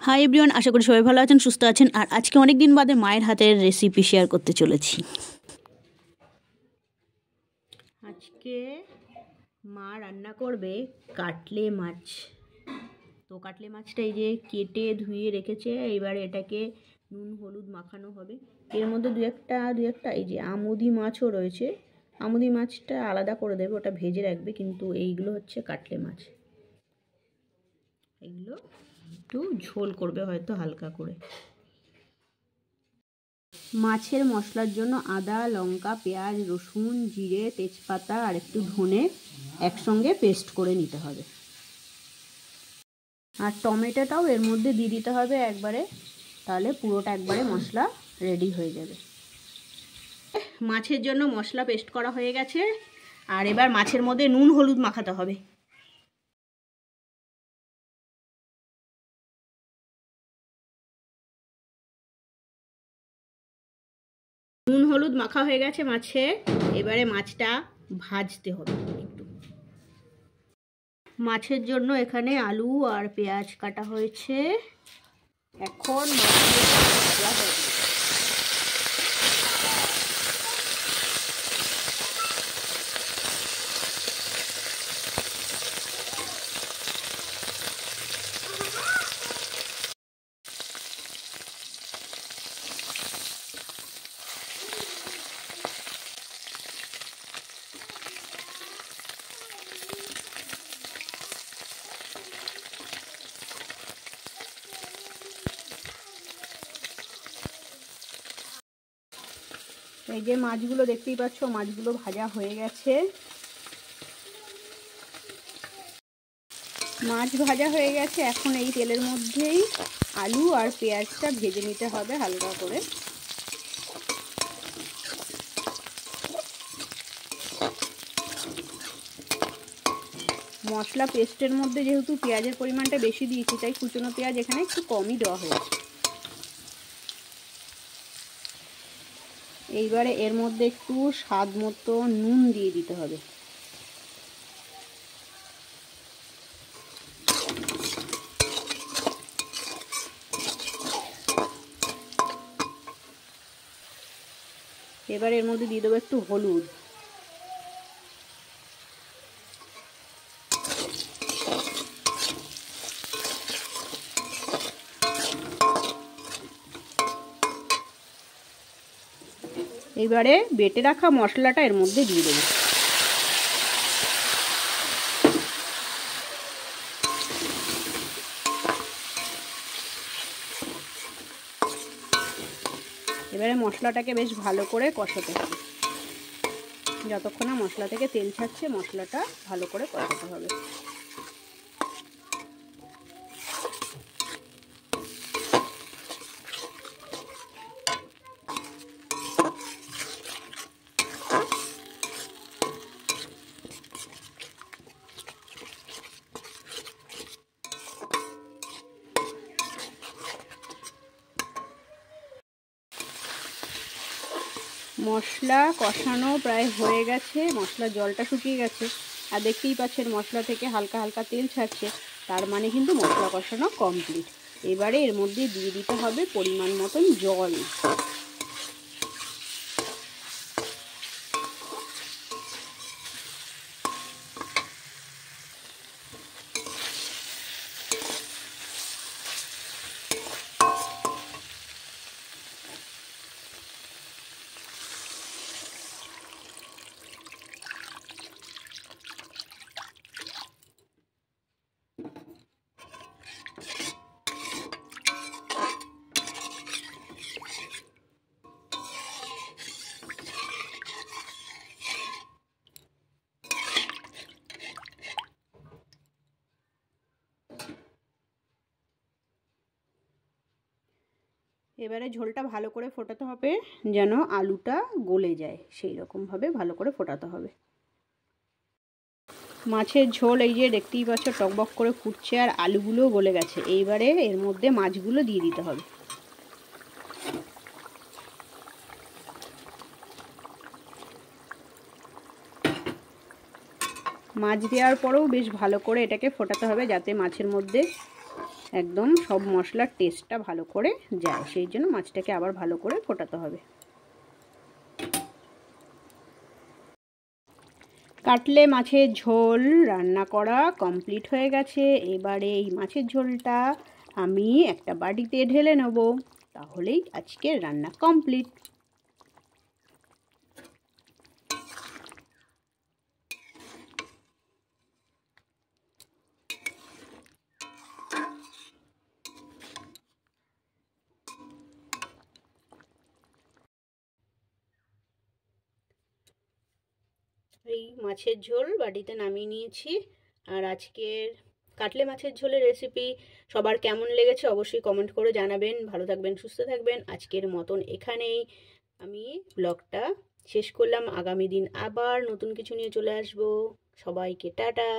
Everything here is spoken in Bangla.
হাই এভরিওয়ান, আশা করি সবাই ভালো আছেন, সুস্থ আছেন। আর আজকে অনেক দিন বাদে মায়ের হাতের রেসিপি শেয়ার করতে চলেছি। আজকে মা রান্না করবে কাটলে মাছ। তো কাটলে মাছটা এই যে কেটে ধুয়ে রেখেছে, এবারে এটাকে নুন হলুদ মাখানো হবে। এর মধ্যে দু একটা এই যে আমুদি মাছও রয়েছে, আমুদি মাছটা আলাদা করে দেবে, ওটা ভেজে রাখবে। কিন্তু এইগুলো হচ্ছে কাটলে মাছ, এগুলো একটু ঝোল করবে হয়তো হালকা করে। মাছের মশলার জন্য আদা, লঙ্কা, পেঁয়াজ, রসুন, জিরে, তেজপাতা আর একটু ধনে একসঙ্গে পেস্ট করে নিতে হবে। আর টমেটোটাও এর মধ্যে দিয়ে দিতে হবে একবারে, তাহলে পুরোটা একবারে মশলা রেডি হয়ে যাবে। মাছের জন্য মশলা পেস্ট করা হয়ে গেছে, আর এবার মাছের মধ্যে নুন হলুদ মাখাতে হবে। নুন হলুদ মাখা হয়ে গেছে মাছে, এবারে মাছটা ভাজতে হবে একটু। মাছের জন্য এখানে আলু আর পেঁয়াজ কাটা হয়েছে। এখন এই যে মাছগুলো দেখতেই পাচ্ছ, মাছগুলো ভাজা হয়ে গেছে। মাছ ভাজা হয়ে গেছে, এখন এই তেলের মধ্যেই আলু আর পেঁয়াজটা ভেজে নিতে হবে হালকা করে। মশলা পেস্টের মধ্যে যেহেতু পেঁয়াজের পরিমাণটা বেশি দিয়েছি, তাই কুচনো পেঁয়াজ এখানে একটু কমই দেওয়া হয়েছে। এইবারে এর মধ্যে একটু স্বাদ মতো নুন দিয়ে দিতে হবে। এবার এর মধ্যে দিয়ে দেবো একটু হলুদ। এবারে বেটে রাখা মশলাটা এর মধ্যে দিয়ে দেবো। এবারে মশলাটাকে বেশ ভালো করে কষাতে হবে, যতক্ষণ না মশলা থেকে তেল ছাড়ছে মশলাটা ভালো করে কষাতে হবে। মশলা কষানো প্রায় হয়ে গেছে, মশলার জলটা শুকিয়ে গেছে, আর দেখতেই পাচ্ছেন মশলা থেকে হালকা হালকা তেল ছাড়ছে, তার মানে কিন্তু মশলা কষানো কমপ্লিট। এবারে এর মধ্যে দিয়ে দিতে হবে পরিমাণ মতন জল। এবারে ঝোলটা ভালো করে ফোটাতে হবে, যেন আলুটা গলে যায়, সেই রকমভাবে ভালো করে ফোটাতে হবে। মাছের ঝোল এই যে দেখতেই পাচ্ছ টকবক করে ফুটছে, আর আলুগুলোও গলে গেছে। এইবারে এর মধ্যে মাছগুলো দিয়ে দিতে হবে। মাছ দেওয়ার পরেও বেশ ভালো করে এটাকে ফোটাতে হবে, যাতে মাছের মধ্যে একদম সব মশলার টেস্টটা ভালো করে যায়, সেই জন্য মাছটাকে আবার ভালো করে ফোটাতে হবে। কাটলে মাছের ঝোল রান্না করা কমপ্লিট হয়ে গেছে। এবারে এই মাছের ঝোলটা আমি একটা বাটিতে ঢেলে নেব, তাহলেই আজকের রান্না কমপ্লিট। এই মাছের ঝোল বাটিতে নামিয়ে নিয়েছি। আর আজকের কাটলে মাছের ঝোলের রেসিপি সবার কেমন লেগেছে অবশ্যই কমেন্ট করে জানাবেন। ভালো থাকবেন, সুস্থ থাকবেন। আজকের মতন এখানেই আমি ব্লগটা শেষ করলাম। আগামী দিন আবার নতুন কিছু নিয়ে চলে আসবো। সবাইকে টাটা।